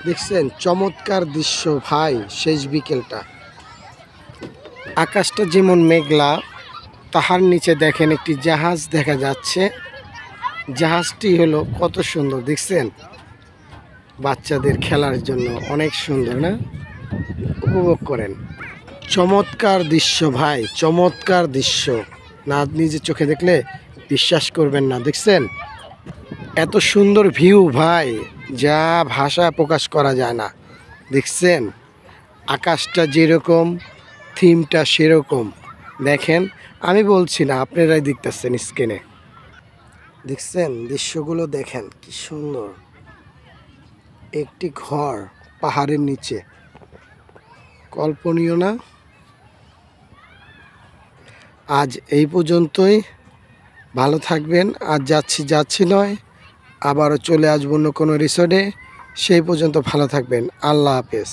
দেখছেন চমৎকার দৃশ্য ভাই। শেষ বিকেলটা আকাশটা যেমন মেঘলা, তাহার নিচে দেখেন একটি জাহাজ দেখা যাচ্ছে। জাহাজটি হলো কত সুন্দর দেখছেন, বাচ্চাদের খেলার জন্য অনেক সুন্দর না? উপভোগ করেন। চমৎকার দৃশ্য ভাই, চমৎকার দৃশ্য। না নিজে চোখে দেখলে বিশ্বাস করবেন না। দেখছেন এত সুন্দর ভিউ ভাই, যা ভাষা প্রকাশ করা যায় না। দেখছেন আকাশটা যেরকম, থিমটা সেরকম। দেখেন আমি বলছি না, আপনারাই দেখতেছেন স্ক্রিনে। দেখছেন দৃশ্যগুলো দেখেন কি সুন্দর। একটি ঘর পাহাড়ের নিচে, কল্পনীয় না? আজ এই পর্যন্তই। ভালো থাকবেন। আজ যাচ্ছি নয়, আবারও চলে আসবো অন্য কোনো রিসোর্টে। সেই পর্যন্ত ভালো থাকবেন। আল্লাহ হাফেজ।